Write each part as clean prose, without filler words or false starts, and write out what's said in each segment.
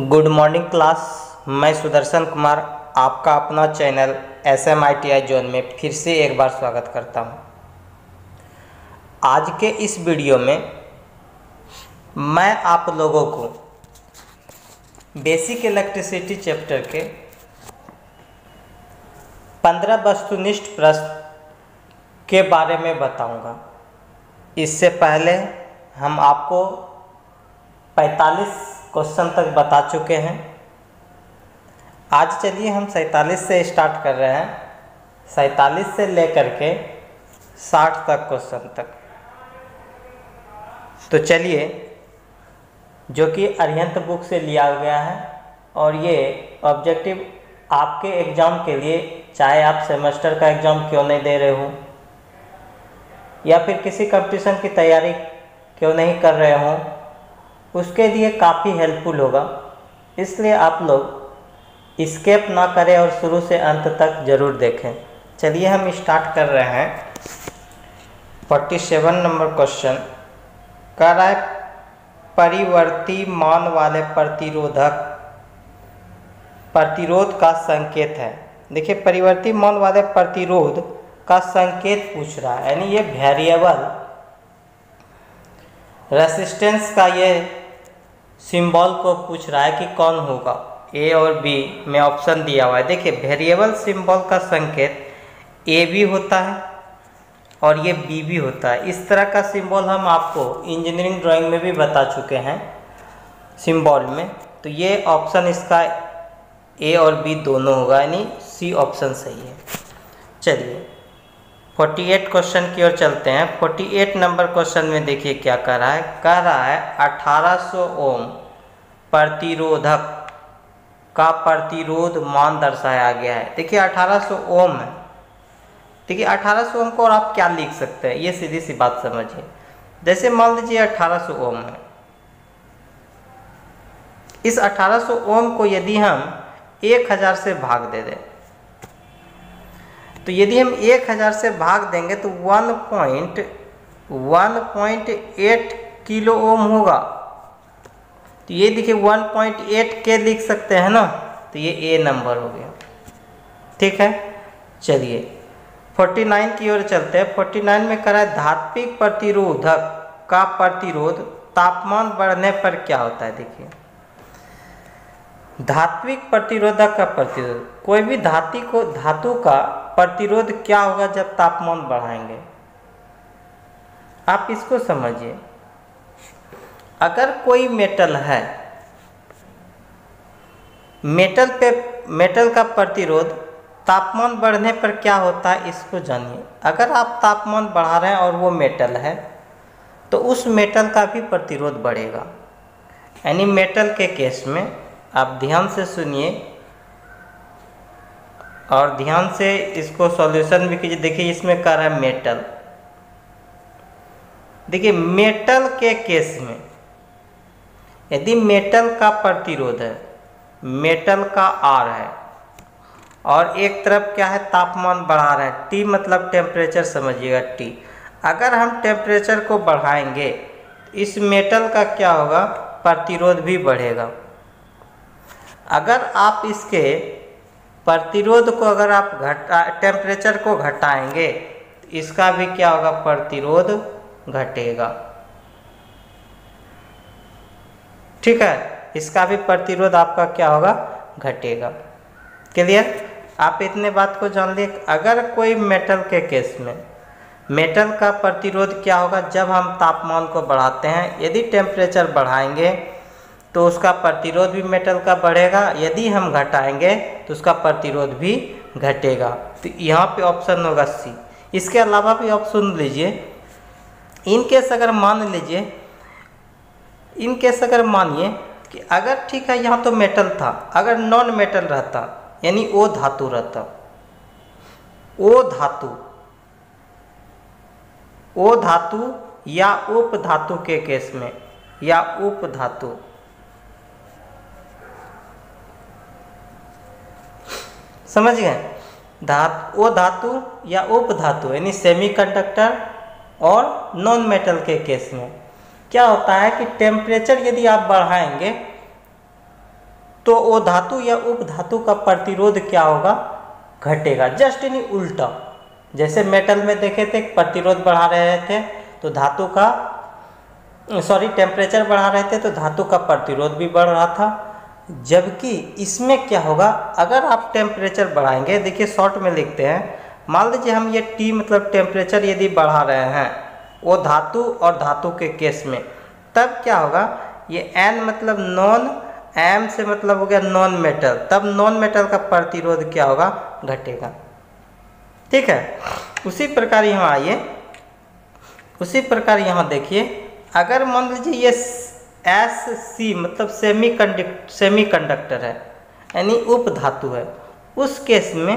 Good morning class. मैं सुदर्शन कुमार आपका अपना चैनल SMITI जोन में फिर से एक बार स्वागत करता हूं। आज के इस वीडियो में मैं आप लोगों को बेसिक इलेक्ट्रिसिटी चैप्टर के 15 वस्तुनिष्ठ प्रश्न के बारे में बताऊंगा। इससे पहले हम आपको 45 क्वेश्चन तक बता चुके हैं। आज चलिए हम 47 से स्टार्ट कर रहे हैं, 47 से लेकर के 60 तक क्वेश्चन तक। तो चलिए, जो कि अरिहंत बुक से लिया गया है और ये ऑब्जेक्टिव आपके एग्ज़ाम के लिए, चाहे आप सेमेस्टर का एग्ज़ाम क्यों नहीं दे रहे हो या फिर किसी कंपटीशन की तैयारी क्यों नहीं कर रहे हो, उसके लिए काफ़ी हेल्पफुल होगा। इसलिए आप लोग स्किप ना करें और शुरू से अंत तक ज़रूर देखें। चलिए हम स्टार्ट कर रहे हैं। 47 नंबर क्वेश्चन कह रहा है, परिवर्ती मान वाले प्रतिरोध का संकेत है। देखिए, परिवर्ती मान वाले प्रतिरोध का संकेत पूछ रहा है, यानी ये वेरिएबल रेसिस्टेंस का ये सिंबल को पूछ रहा है कि कौन होगा। ए और बी में ऑप्शन दिया हुआ है। देखिए, वेरिएबल सिंबल का संकेत ए भी होता है और ये बी भी होता है। इस तरह का सिंबल हम आपको इंजीनियरिंग ड्राइंग में भी बता चुके हैं सिंबल में। तो ये ऑप्शन इसका ए और बी दोनों होगा, यानी सी ऑप्शन सही है। चलिए 48 क्वेश्चन की ओर चलते हैं। 48 नंबर क्वेश्चन में देखिए क्या कह रहा है 1800 ओम प्रतिरोधक का प्रतिरोध मान दर्शाया गया है। देखिए 1800 ओम है। देखिए 1800 ओम को और आप क्या लिख सकते हैं, ये सीधी सी बात समझिए। जैसे मान लीजिए 1800 ओम है, इस 1800 ओम को यदि हम 1000 से भाग दे दें, तो यदि हम 1000 से भाग देंगे तो 1.8 किलो ओम होगा। तो ये देखिए 1.8 के लिख सकते हैं ना, तो ये ए नंबर हो गया। ठीक है, चलिए 49 की ओर चलते हैं। 49 में कह रहा है, धात्विक प्रतिरोधक का प्रतिरोध तापमान बढ़ने पर क्या होता है। देखिए, धात्विक प्रतिरोधक का प्रतिरोध, कोई भी धातु का प्रतिरोध क्या होगा जब तापमान बढ़ाएंगे। आप इसको समझिए। अगर कोई मेटल है, मेटल का प्रतिरोध तापमान बढ़ने पर क्या होता है, इसको जानिए। अगर आप तापमान बढ़ा रहे हैं और वो मेटल है, तो उस मेटल का भी प्रतिरोध बढ़ेगा। यानी मेटल के केस में आप ध्यान से सुनिए और ध्यान से इसको सॉल्यूशन भी कीजिए। देखिए इसमें कह रहा है मेटल। देखिए मेटल के केस में यदि मेटल का प्रतिरोध है, मेटल का आर है, और एक तरफ क्या है, तापमान बढ़ा रहे हैं, टी मतलब टेम्परेचर समझिएगा, टी। अगर हम टेम्परेचर को बढ़ाएंगे, इस मेटल का क्या होगा, प्रतिरोध भी बढ़ेगा। अगर आप इसके प्रतिरोध को अगर आप टेम्परेचर को घटाएंगे, तो इसका भी क्या होगा, प्रतिरोध घटेगा। ठीक है, इसका भी प्रतिरोध आपका क्या होगा, घटेगा। क्लियर? आप इतने बात को जान लिए। अगर कोई मेटल के केस में मेटल का प्रतिरोध क्या होगा, जब हम तापमान को बढ़ाते हैं, यदि टेम्परेचर बढ़ाएंगे तो उसका प्रतिरोध भी मेटल का बढ़ेगा, यदि हम घटाएंगे तो उसका प्रतिरोध भी घटेगा। तो यहाँ पे ऑप्शन होगा सी। इसके अलावा भी आप सुन लीजिए। इन केस अगर मानिए कि अगर ठीक है, यहाँ तो मेटल था, अगर नॉन मेटल रहता, यानी ओ धातु रहता, ओ धातु या उप धातु के केस में, या उप धातु, समझ गए, ओ धातु या उप धातु, यानी सेमीकंडक्टर और नॉन मेटल के केस में क्या होता है कि टेम्परेचर यदि आप बढ़ाएंगे तो वो धातु या उप धातु का प्रतिरोध क्या होगा, घटेगा। जस्ट नहीं उल्टा, जैसे मेटल में देखे थे प्रतिरोध बढ़ा रहे थे तो धातु का टेम्परेचर बढ़ा रहे थे तो धातु का प्रतिरोध भी बढ़ रहा था। जबकि इसमें क्या होगा, अगर आप टेम्परेचर बढ़ाएंगे, देखिए शॉर्ट में लिखते हैं, मान लीजिए हम ये T मतलब टेम्परेचर यदि बढ़ा रहे हैं वो धातु और धातु के केस में, तब क्या होगा, ये N मतलब नॉन, M से मतलब हो गया नॉन मेटल, तब नॉन मेटल का प्रतिरोध क्या होगा, घटेगा। ठीक है। उसी प्रकार यहाँ आइए, उसी प्रकार यहाँ देखिए, अगर मान लीजिए ये SC मतलब सेमी कंडक्टर है, यानी उप धातु है, उस केस में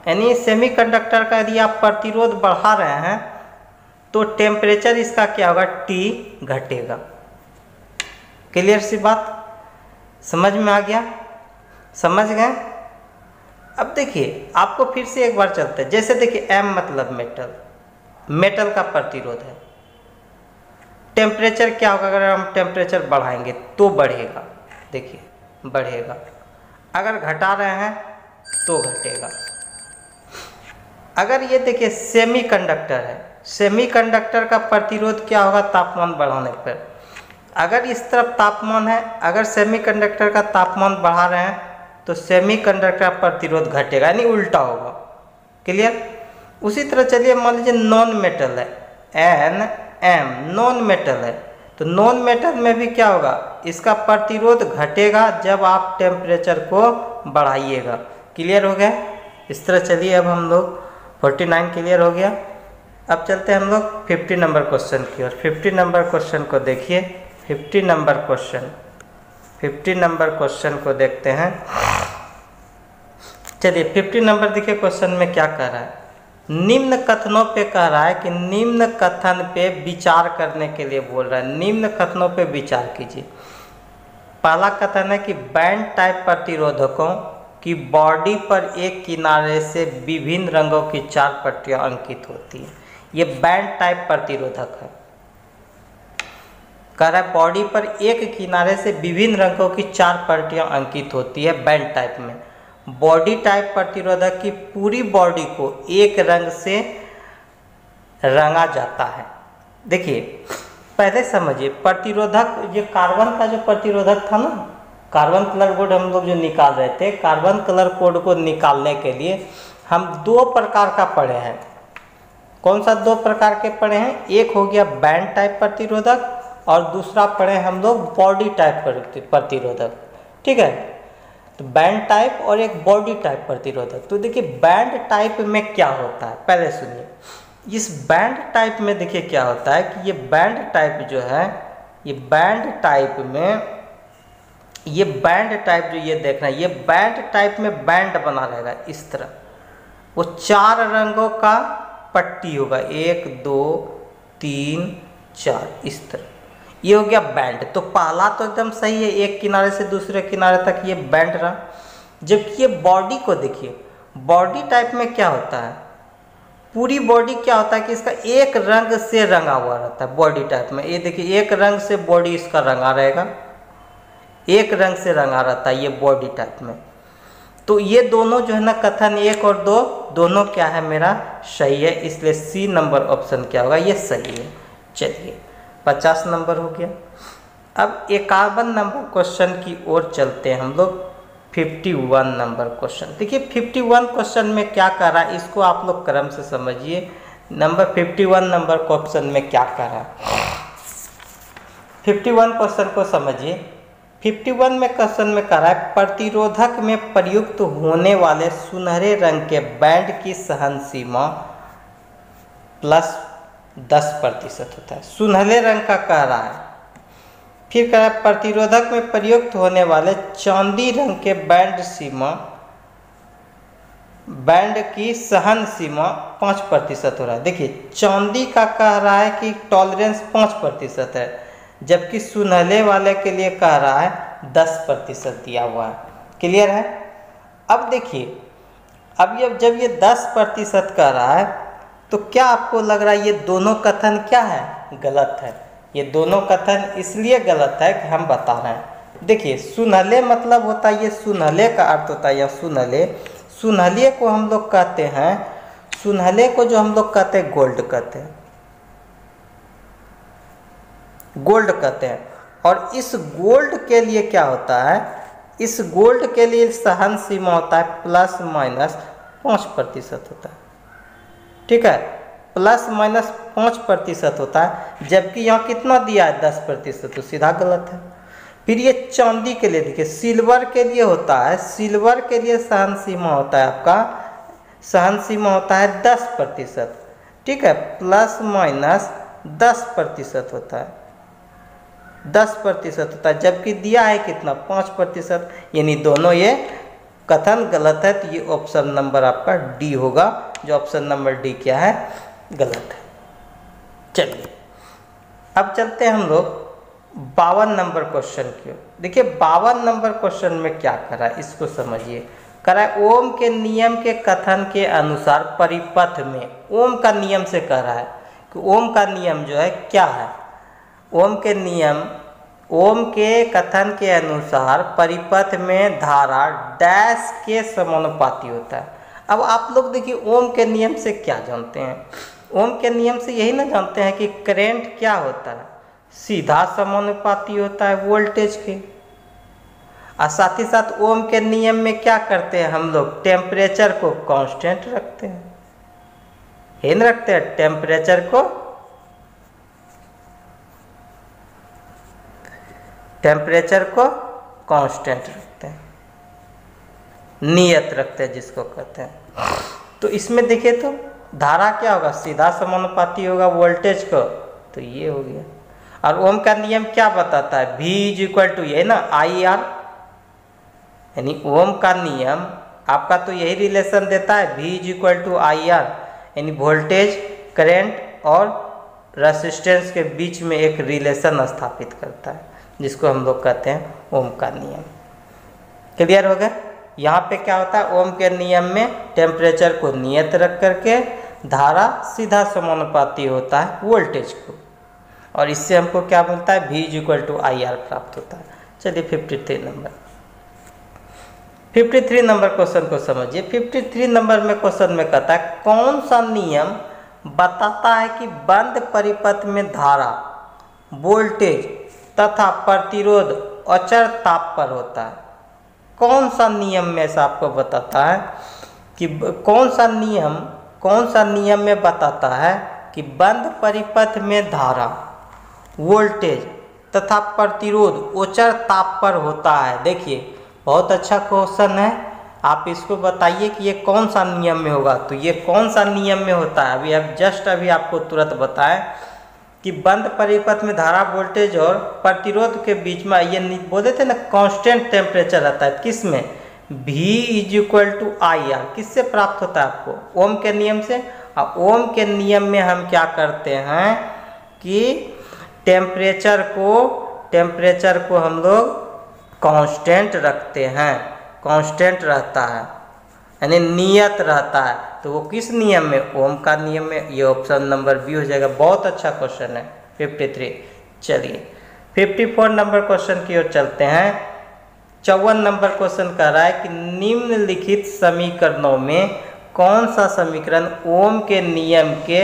यानी सेमी कंडक्टर का यदि आप प्रतिरोध बढ़ा रहे हैं तो टेम्परेचर इसका क्या होगा, T घटेगा। क्लियर सी बात, समझ में आ गया, समझ गए। अब देखिए आपको फिर से एक बार चलते हैं, जैसे देखिए M मतलब मेटल का प्रतिरोध है, टेम्परेचर क्या होगा, अगर हम टेम्परेचर बढ़ाएंगे तो बढ़ेगा, देखिए बढ़ेगा, अगर घटा रहे हैं तो घटेगा। अगर ये देखिए सेमी कंडक्टर है, सेमी कंडक्टर का प्रतिरोध क्या होगा, तापमान बढ़ाने पर, अगर इस तरफ तापमान है, अगर सेमी कंडक्टर का तापमान बढ़ा रहे हैं तो सेमी कंडक्टर का प्रतिरोध घटेगा, यानी उल्टा होगा। क्लियर। उसी तरह चलिए मान लीजिए नॉन मेटल है, NM नॉन मेटल है, तो नॉन मेटल में भी क्या होगा, इसका प्रतिरोध घटेगा जब आप टेम्परेचर को बढ़ाइएगा। क्लियर हो गया। इस तरह चलिए अब हम लोग 49 क्लियर हो गया। अब चलते हैं हम लोग 50 नंबर क्वेश्चन की ओर। 50 नंबर क्वेश्चन को देखिए, 50 नंबर क्वेश्चन को देखते हैं। चलिए 50 नंबर देखिए क्वेश्चन में क्या कह रहा है, निम्न कथनों पे कह रहा है कि निम्न कथन पे विचार करने के लिए बोल रहा है, निम्न कथनों पे विचार कीजिए। पहला कथन है कि बैंड टाइप प्रतिरोधकों की बॉडी पर एक किनारे से विभिन्न रंगों की 4 पट्टियां अंकित होती है। ये बैंड टाइप प्रतिरोधक है, कह रहा है बॉडी पर एक किनारे से विभिन्न रंगों की 4 पट्टियां अंकित होती है बैंड टाइप में। बॉडी टाइप प्रतिरोधक की पूरी बॉडी को एक रंग से रंगा जाता है। देखिए पहले समझिए प्रतिरोधक, ये कार्बन का जो प्रतिरोधक था ना, कार्बन कलर कोड हम लोग जो निकाल रहे थे, कार्बन कलर कोड को निकालने के लिए हम 2 प्रकार का पढ़े हैं। कौन सा 2 प्रकार के पढ़े हैं, एक हो गया बैंड टाइप प्रतिरोधक और दूसरा पढ़े हम लोग बॉडी टाइप प्रतिरोधक। ठीक है, तो बैंड टाइप और एक बॉडी टाइप प्रतिरोधक। तो देखिए बैंड टाइप में क्या होता है, पहले सुनिए। इस बैंड टाइप में देखिए क्या होता है कि ये बैंड टाइप जो है, ये बैंड टाइप में, ये बैंड टाइप जो ये देख रहे हैं, ये बैंड टाइप में बैंड बना रहेगा इस तरह, वो 4 रंगों का पट्टी होगा, 1 2 3 4 इस तरह, ये हो गया बैंड। तो पहला तो एकदम सही है, एक किनारे से दूसरे किनारे तक ये बैंड रहा। जबकि ये बॉडी को देखिए, बॉडी टाइप में क्या होता है, पूरी बॉडी क्या होता है कि इसका एक रंग से रंगा हुआ रहता है। बॉडी टाइप में ये देखिए एक रंग से बॉडी इसका रंगा रहेगा, एक रंग से रंगा रहता है ये बॉडी टाइप में। तो ये दोनों जो है ना, कथन 1 और 2 दोनों क्या है, मेरा सही है, इसलिए C नंबर ऑप्शन क्या होगा, ये सही है। चलिए 50 नंबर हो गया। अब 51 नंबर क्वेश्चन की ओर चलते हैं हम लोग। 51 नंबर क्वेश्चन देखिए, 51 क्वेश्चन में क्या कर रहा है, इसको आप लोग क्रम से समझिए। नंबर 51 नंबर क्वेश्चन में क्या कर रहा है, 51 क्वेश्चन को समझिए। 51 में क्वेश्चन में कह रहा है प्रतिरोधक में प्रयुक्त होने वाले सुनहरे रंग के बैंड की सहन सीमा +10% होता है। सुनहरे रंग का कह रहा है। फिर कह रहा है प्रतिरोधक में प्रयुक्त होने वाले चांदी रंग के बैंड की सहन सीमा 5% हो रहा है। देखिए चांदी का कह रहा है कि टॉलरेंस 5% है, जबकि सुनहरे वाले के लिए कह रहा है 10% दिया हुआ है। क्लियर है। अब देखिए, अब जब ये 10% कह रहा है तो क्या आपको लग रहा है ये दोनों कथन क्या है, गलत है। ये दोनों कथन इसलिए गलत है कि हम बता रहे हैं। देखिए सुनहले मतलब होता है, ये सुनहले का अर्थ होता है या सुनहले, सुनहले को हम लोग कहते हैं, सुनहले को जो हम लोग कहते हैं गोल्ड कहते हैं, गोल्ड कहते हैं। और इस गोल्ड के लिए क्या होता है, इस गोल्ड के लिए सहन सीमा होता है ±5% होता है, ठीक है, ±5% होता है। जबकि यहाँ कितना दिया है 10%, तो सीधा गलत है। फिर ये चांदी के लिए देखिए, सिल्वर के लिए होता है, सिल्वर के लिए सहन सीमा होता है आपका, सहन सीमा होता है 10%, ठीक है, ±10% होता है, 10% होता है। जबकि दिया है कितना 5%, यानी दोनों ये कथन गलत है। तो ये ऑप्शन नंबर आपका डी होगा, जो ऑप्शन नंबर डी क्या है, गलत है। चलिए अब चलते हैं हम लोग 52 नंबर क्वेश्चन की ओर। देखिए 52 नंबर क्वेश्चन में क्या करा है, इसको समझिए। करा है ओम के नियम के कथन के अनुसार परिपथ में, ओम का नियम से कह रहा है कि ओम का नियम जो है क्या है, ओम के नियम, ओम के कथन के अनुसार परिपथ में धारा डैश के समानुपाती होता है। अब आप लोग देखिए ओम के नियम से क्या जानते हैं, ओम के नियम से यही ना जानते हैं कि करंट क्या होता है, सीधा समानुपाती होता है वोल्टेज के। और साथ ही साथ ओम के नियम में क्या करते हैं हम लोग, टेम्परेचर को कांस्टेंट रखते हैं, है ना, रखते हैं टेम्परेचर को, टेम्परेचर को कांस्टेंट रखते हैं, नियत रखते हैं जिसको कहते हैं। तो इसमें देखिए तो धारा क्या होगा, सीधा समानुपाती होगा वोल्टेज को, तो ये हो गया। और ओम का नियम क्या बताता है, V = ये ना IR, यानी ओम का नियम आपका तो यही रिलेशन देता है, V = IR, यानी वोल्टेज, करंट और रेसिस्टेंस के बीच में एक रिलेशन स्थापित करता है, जिसको हम लोग कहते हैं ओम का नियम। क्लियर हो गया। यहाँ पे क्या होता है, ओम के नियम में टेम्परेचर को नियत रख करके धारा सीधा समानुपाती होता है वोल्टेज को, और इससे हमको क्या मिलता है, V = IR प्राप्त होता है। चलिए 53 नंबर, 53 नंबर क्वेश्चन को समझिए। 53 नंबर में क्वेश्चन में कहता है कौन सा नियम बताता है कि बंद परिपथ में धारा, वोल्टेज तथा प्रतिरोध अचर ताप पर होता है। कौन सा नियम में ऐसा आपको बताता है कि कौन सा नियम में बताता है कि बंद परिपथ में धारा, वोल्टेज तथा प्रतिरोध उच्च ताप पर होता है। देखिए बहुत अच्छा क्वेश्चन है, आप इसको बताइए कि ये कौन सा नियम में होगा। तो ये कौन सा नियम में होता है, अभी आपको तुरंत बताएं कि बंद परिपथ में धारा, वोल्टेज और प्रतिरोध के बीच में, ये बोले थे ना कांस्टेंट टेम्परेचर रहता है, किस में, V = IR, किससे प्राप्त होता है आपको, ओम के नियम से। और ओम के नियम में हम क्या करते हैं कि टेम्परेचर को हम लोग कांस्टेंट रखते हैं, कांस्टेंट रहता है, यानी नियत रहता है। तो वो किस नियम में, ओम का नियम में। ये ऑप्शन नंबर बी हो जाएगा। बहुत अच्छा क्वेश्चन है 53। चलिए 54 नंबर क्वेश्चन की ओर चलते हैं। 54 नंबर क्वेश्चन कह रहा है कि निम्नलिखित समीकरणों में कौन सा समीकरण ओम के नियम के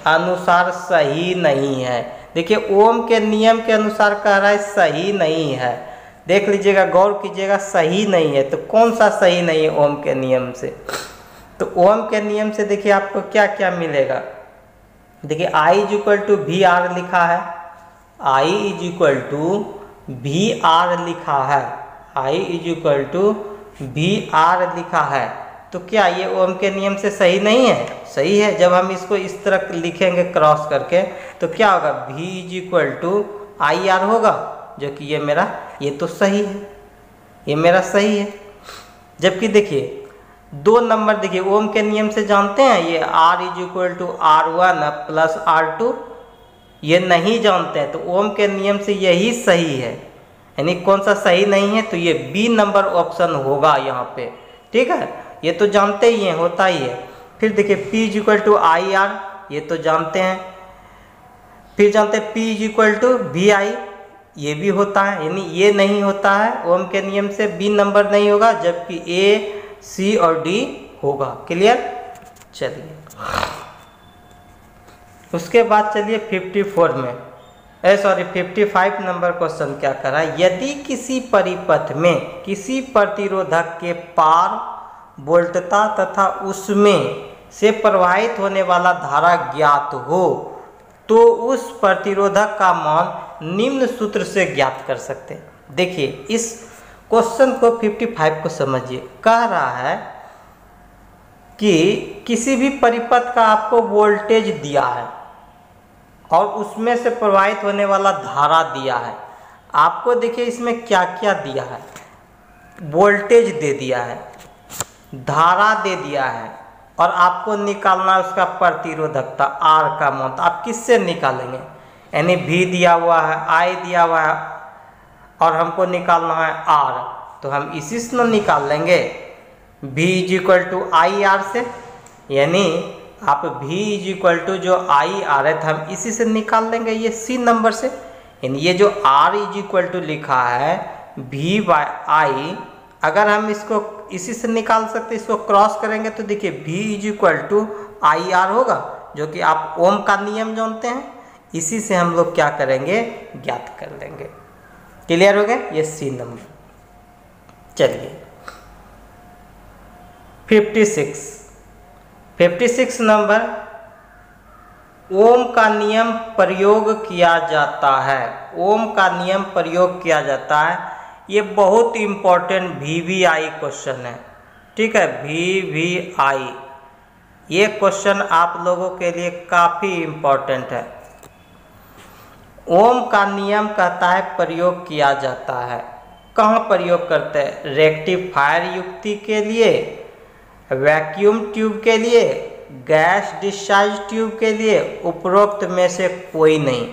अनुसार सही नहीं है। देखिए ओम के नियम के अनुसार कह रहा है सही नहीं है, देख लीजिएगा, गौर कीजिएगा, सही नहीं है। तो कौन सा सही नहीं है ओम के नियम से, तो ओम के नियम से देखिए आपको क्या क्या मिलेगा। देखिए I = VR लिखा है, I = VR लिखा है, I = VR लिखा है। तो क्या ये ओम के नियम से सही नहीं है, सही है। जब हम इसको इस तरह लिखेंगे क्रॉस करके तो क्या होगा, V = IR होगा, जो कि ये तो सही है, ये मेरा सही है। जबकि देखिए 2 नंबर, देखिए ओम के नियम से जानते हैं ये R = R1 + R2, ये नहीं जानते हैं। तो ओम के नियम से यही सही है, यानी कौन सा सही नहीं है, तो ये बी नंबर ऑप्शन होगा यहाँ पे, ठीक है। ये तो जानते ही हैं, होता ही है। फिर देखिए P = IR, ये तो जानते हैं। फिर जानते हैं P = VI, ये भी होता है, यानी ये नहीं होता है ओम के नियम से, बी नंबर नहीं होगा, जबकि ए, सी और डी होगा। क्लियर? चलिए उसके बाद चलिए 54 में 55 नंबर क्वेश्चन क्या करा, यदि किसी परिपथ में किसी प्रतिरोधक के पार वोल्टता तथा उसमें से प्रवाहित होने वाला धारा ज्ञात हो तो उस प्रतिरोधक का मान निम्न सूत्र से ज्ञात कर सकते हैं। देखिए इस क्वेश्चन को 55 को समझिए। कह रहा है कि किसी भी परिपथ का आपको वोल्टेज दिया है और उसमें से प्रवाहित होने वाला धारा दिया है। आपको देखिए इसमें क्या क्या दिया है, वोल्टेज दे दिया है, धारा दे दिया है, और आपको निकालना है उसका प्रतिरोधकता आर का मान। तो आप किससे निकालेंगे? यानी V दिया हुआ है, I दिया हुआ है और हमको निकालना है R, तो हम इसी से न निकाल लेंगे V = IR से। यानी आप V जो IR है तो हम इसी से निकाल लेंगे, ये C नंबर से। यानी ये जो R लिखा है V/I, अगर हम इसको इसी से निकाल सकते, इसको क्रॉस करेंगे तो देखिए V IR होगा, जो कि आप ओम का नियम जानते हैं। इसी से हम लोग क्या करेंगे, ज्ञात कर लेंगे। क्लियर हो गया? ये सी नंबर। चलिए 56 नंबर, ओम का नियम प्रयोग किया जाता है। ओम का नियम प्रयोग किया जाता है, ये बहुत इम्पोर्टेंट VVI क्वेश्चन है। ठीक है, VVI ये क्वेश्चन आप लोगों के लिए काफ़ी इम्पोर्टेंट है। ओम का नियम कहता है प्रयोग किया जाता है। कहाँ प्रयोग करते हैं? रेक्टिफायर युक्ति के लिए, वैक्यूम ट्यूब के लिए, गैस डिस्चार्ज ट्यूब के लिए, उपरोक्त में से कोई नहीं।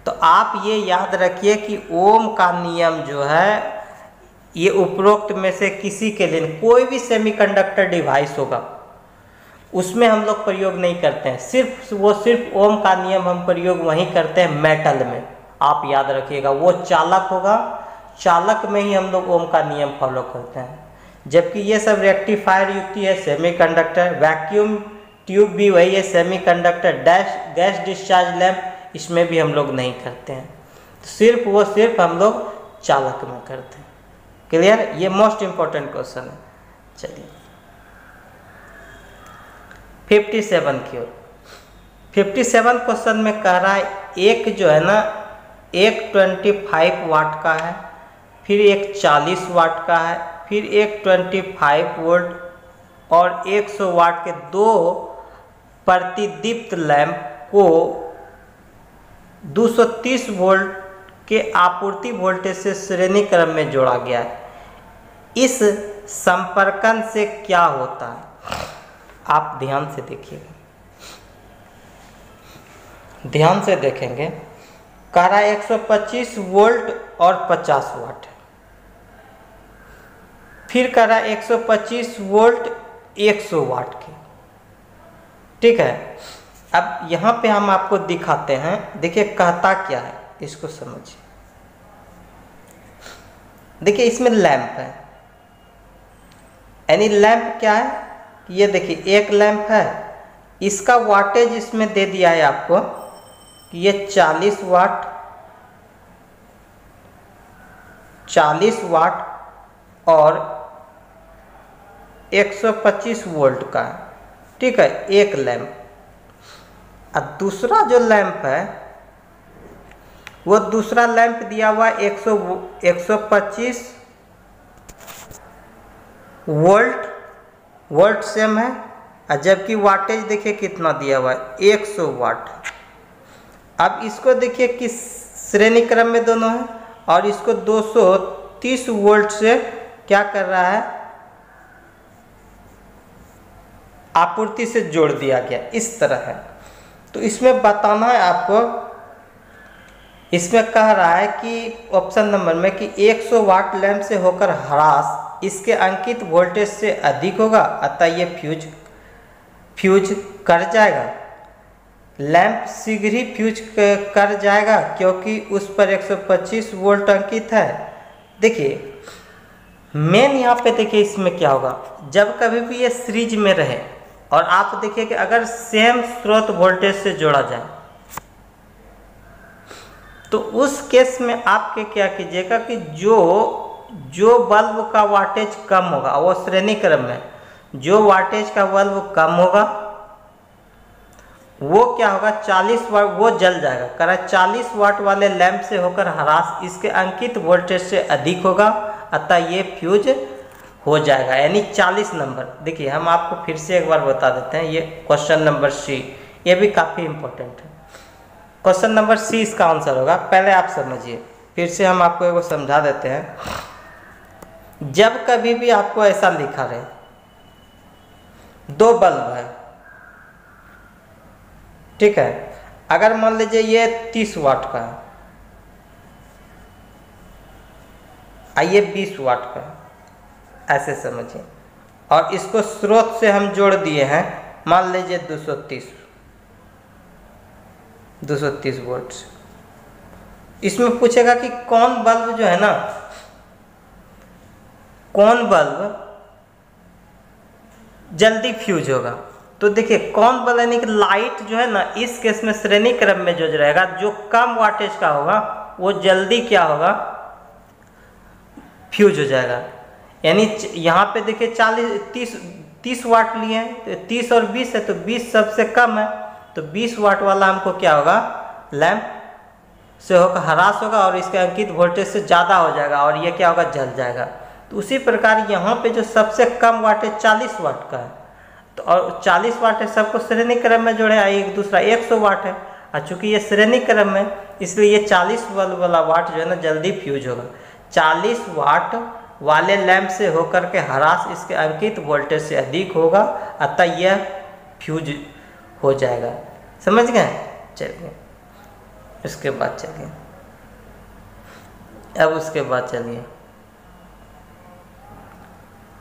तो आप ये याद रखिए कि ओम का नियम जो है ये उपरोक्त में से किसी के लिए, कोई भी सेमीकंडक्टर डिवाइस होगा उसमें हम लोग प्रयोग नहीं करते हैं। सिर्फ ओम का नियम हम प्रयोग वहीं करते हैं मेटल में। आप याद रखिएगा, वो चालक होगा, चालक में ही हम लोग ओम का नियम फॉलो करते हैं। जबकि ये सब रेक्टिफायर युक्ति है, सेमीकंडक्टर, वैक्यूम ट्यूब भी वही है, सेमीकंडक्टर, गैस डिस्चार्ज लैंप, इसमें भी हम लोग नहीं करते हैं। तो सिर्फ हम लोग चालक में करते हैं। क्लियर? ये मोस्ट इम्पोर्टेंट क्वेश्चन है। चलिए 57 की ओर। 57 क्वेश्चन में कह रहा है, एक जो है ना, एक 25 वाट का है, फिर एक 40 वाट का है, फिर एक 25 वोल्ट और 100 वाट के दो प्रतिदीप्त लैंप को 230 वोल्ट के आपूर्ति वोल्टेज से श्रेणी क्रम में जोड़ा गया है। इस संपर्कन से क्या होता है? आप ध्यान से देखिएगा, ध्यान से देखेंगे। कह रहा है 125 वोल्ट और 50 वाट है, फिर कह रहा है 125 वोल्ट 100 वाट के। ठीक है, अब यहाँ पे हम आपको दिखाते हैं। देखिए कहता क्या है, इसको समझिए। देखिए इसमें लैंप है, यानी लैंप क्या है, ये देखिए एक लैंप है, इसका वाटेज इसमें दे दिया है आपको कि ये 40 वाट और 125 वोल्ट का है। ठीक है, एक लैंप। और दूसरा जो लैंप है वो दूसरा लैंप दिया हुआ 125 वोल्ट सेम है, और जबकि वाटेज देखिए कितना दिया हुआ है, 100 वाट। अब इसको देखिए किस श्रेणी क्रम में दोनों है, और इसको 230 वोल्ट से क्या कर रहा है, आपूर्ति से जोड़ दिया गया। इस तरह है। तो इसमें बताना है आपको, इसमें कह रहा है कि ऑप्शन नंबर में कि 100 वाट लैंप से होकर ह्रास इसके अंकित वोल्टेज से अधिक होगा, अतः ये फ्यूज कर जाएगा। लैंप शीघ्र ही फ्यूज कर जाएगा क्योंकि उस पर 125 वोल्ट अंकित है। देखिए मेन यहाँ पे देखिए इसमें क्या होगा, जब कभी भी ये सीरीज में रहे और आप देखिए कि अगर सेम स्रोत वोल्टेज से जोड़ा जाए तो उस केस में आपके क्या कीजिएगा कि जो बल्ब का वाटेज कम होगा वो श्रेणी क्रम में जो वाटेज का बल्ब कम होगा वो क्या होगा 40 वाट वो जल जाएगा। करा 40 वाट वाले लैंप से होकर ह्रास इसके अंकित वोल्टेज से अधिक होगा, अतः ये फ्यूज हो जाएगा, यानी 40 नंबर। देखिए हम आपको फिर से एक बार बता देते हैं, ये क्वेश्चन नंबर सी, ये भी काफ़ी इंपॉर्टेंट है। क्वेश्चन नंबर सी इसका आंसर होगा। पहले आप समझिए, फिर से हम आपको एगो समझा देते हैं। जब कभी भी आपको ऐसा लिखा रहे, दो बल्ब है, ठीक है, अगर मान लीजिए ये 30 वाट का है, आइए 20 वाट का है, ऐसे समझिए, और इसको स्रोत से हम जोड़ दिए हैं, मान लीजिए 230 वोल्ट। इसमें पूछेगा कि कौन बल्ब जो है ना, कौन बल्ब जल्दी फ्यूज होगा। तो देखिए कौन बल्ब यानी कि लाइट जो है ना, इस केस में श्रेणी क्रम में जो रहेगा, जो कम वाटेज का होगा वो जल्दी क्या होगा, फ्यूज हो जाएगा। यानी यहाँ पे देखिए 30 वाट लिए हैं, तो 30 और 20 है, तो 20 सबसे कम है, तो 20 वाट वाला हमको क्या होगा, लैंप से होकर ह्रास होगा और इसके अंकित वोल्टेज से ज़्यादा हो जाएगा और ये क्या होगा, जल जाएगा। तो उसी प्रकार यहाँ पे जो सबसे कम वाटेज 40 वाट का है, तो और 40 वाट है, सबको श्रेणी क्रम में जोड़े, एक दूसरा 100 वाट है, और चूँकि ये श्रेणी क्रम में, इसलिए ये 40 वाला वाट जो है ना जल्दी फ्यूज होगा। 40 वाट वाले लैंप से होकर के ह्रास इसके अंकित वोल्टेज से अधिक होगा, अतः यह फ्यूज हो जाएगा। समझ गए? चलिए इसके बाद चलिए, अब उसके बाद चलिए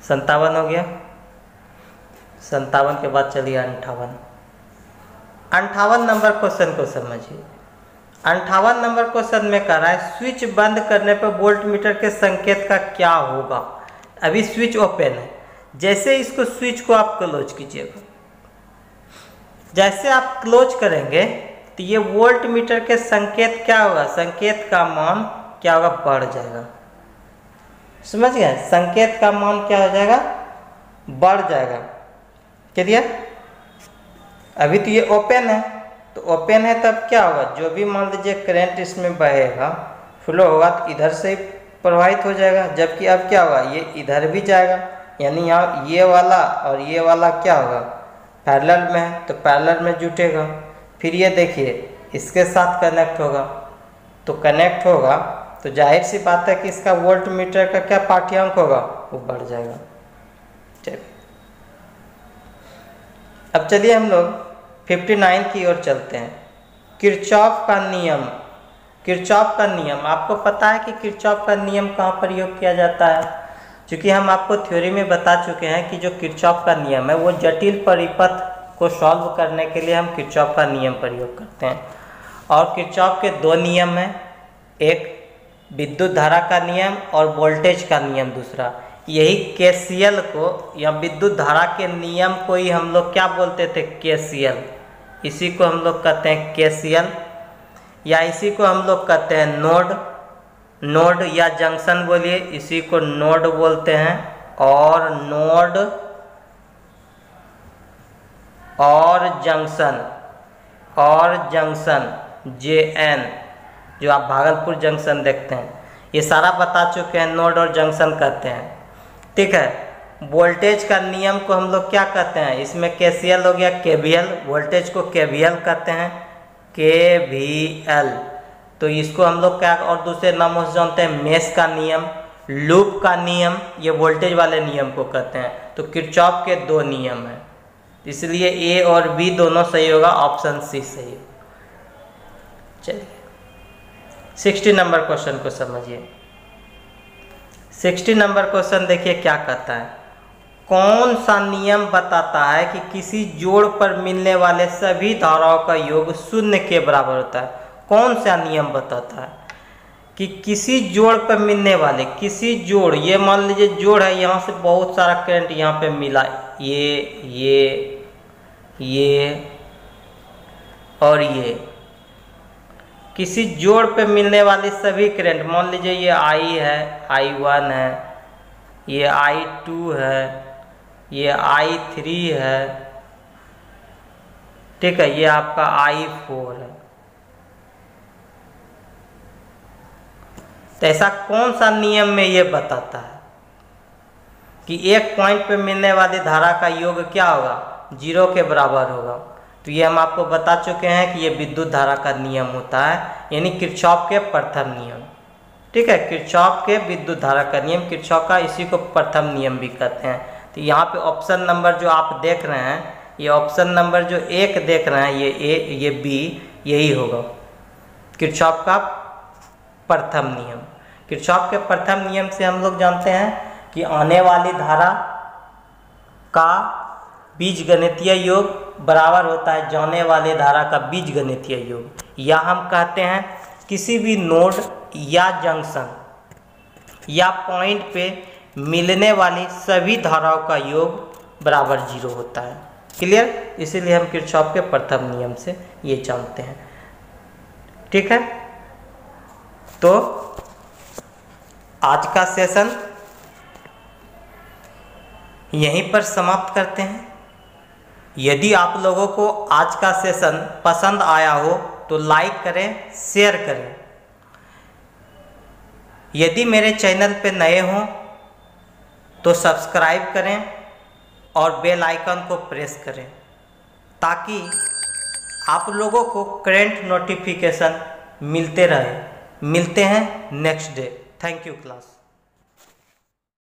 57 हो गया। 57 के बाद चलिए 58 नंबर क्वेश्चन को समझिए। 58 नंबर क्वेश्चन में कह रहा है स्विच बंद करने पर वोल्ट मीटर के संकेत का क्या होगा। अभी स्विच ओपन है, जैसे इसको स्विच को आप क्लोज कीजिएगा, जैसे आप क्लोज करेंगे तो ये वोल्ट मीटर के संकेत क्या होगा, संकेत का मान क्या होगा, बढ़ जाएगा। समझ गए? संकेत का मान क्या हो जाएगा, बढ़ जाएगा। क्लियर? अभी तो ये ओपन है, तो ओपन है तब क्या होगा, जो भी मान लीजिए करंट इसमें बहेगा, फ्लो होगा, तो इधर से प्रवाहित हो जाएगा, जबकि अब क्या होगा, ये इधर भी जाएगा, यानी यहाँ ये वाला और ये वाला क्या होगा, पैरेलल में है, तो पैरेलल में जुटेगा। फिर ये देखिए इसके साथ कनेक्ट होगा, तो कनेक्ट होगा तो जाहिर सी बात है कि इसका वोल्ट मीटर का क्या पाठ्यांक होगा, वो बढ़ जाएगा। चलिए अब चलिए हम लोग 59 की ओर चलते हैं। किरचॉफ का नियम। किरचॉफ का नियम आपको पता है कि किरचॉफ का नियम कहाँ प्रयोग किया जाता है? क्योंकि हम आपको थ्योरी में बता चुके हैं कि जो किरचॉफ का नियम है वो जटिल परिपथ को सॉल्व करने के लिए हम किरचॉफ का नियम प्रयोग करते हैं। और किरचॉफ के दो नियम हैं, एक विद्युत धारा का नियम और वोल्टेज का नियम दूसरा। यही केसीएल को या विद्युत धारा के नियम को ही हम लोग क्या बोलते थे, केसीएल। इसी को हम लोग कहते हैं केसीएल, या इसी को हम लोग कहते हैं नोड या जंक्शन बोलिए, इसी को नोड बोलते हैं। और नोड और जंक्शन JN, जो आप भागलपुर जंक्शन देखते हैं, ये सारा बता चुके हैं, नोड और जंक्शन कहते हैं। ठीक है। वोल्टेज का नियम को हम लोग क्या कहते हैं, इसमें केसीएल हो गया, केवीएल, वोल्टेज को केवीएल कहते हैं, केवीएल। तो इसको हम लोग क्या और दूसरे नामों से जानते हैं, मेश का नियम, लूप का नियम, ये वोल्टेज वाले नियम को कहते हैं। तो किरचॉफ के दो नियम हैं, इसलिए ए और बी दोनों सही होगा, ऑप्शन सी सही होगा। चलिए 60 नंबर क्वेश्चन को समझिए। 60 नंबर क्वेश्चन देखिए क्या कहता है, कौन सा नियम बताता है कि किसी जोड़ पर मिलने वाले सभी धाराओं का योग शून्य के बराबर होता है? कौन सा नियम बताता है कि किसी जोड़ पर मिलने वाले, किसी जोड़, ये मान लीजिए जोड़ है, यहाँ से बहुत सारा करंट यहाँ पे मिला, ये और ये, किसी जोड़ पे मिलने वाली सभी करंट, मान लीजिए ये I है, I1 है, ये I2 है, ये I3 है, ठीक है, ये आपका I4 है। तो ऐसा कौन सा नियम में ये बताता है कि एक पॉइंट पे मिलने वाली धारा का योग क्या होगा? 0 के बराबर होगा। तो ये हम आपको बता चुके हैं कि ये विद्युत धारा का नियम होता है, यानी किरचॉफ के प्रथम नियम, ठीक है, किरचॉफ के विद्युत धारा का नियम, किरचॉफ का, इसी को प्रथम नियम भी कहते हैं। तो यहाँ पे ऑप्शन नंबर जो आप देख रहे हैं, ये ऑप्शन नंबर जो 1 देख रहे हैं, ये A, ये B, यही होगा किरचॉफ का प्रथम नियम। किरचॉफ के प्रथम नियम से हम लोग जानते हैं कि आने वाली धारा का बीजगणितीय योग बराबर होता है जाने वाली धारा का बीजगणितीय योग, या हम कहते हैं किसी भी नोड या जंक्शन या पॉइंट पे मिलने वाली सभी धाराओं का योग बराबर 0 होता है। क्लियर? इसीलिए हम किरचॉफ के प्रथम नियम से ये जानते हैं, ठीक है। तो आज का सेशन यहीं पर समाप्त करते हैं। यदि आप लोगों को आज का सेशन पसंद आया हो तो लाइक करें, शेयर करें। यदि मेरे चैनल पे नए हों तो सब्सक्राइब करें और बेल आइकन को प्रेस करें ताकि आप लोगों को करंट नोटिफिकेशन मिलते रहे। मिलते हैं next day. Thank you class.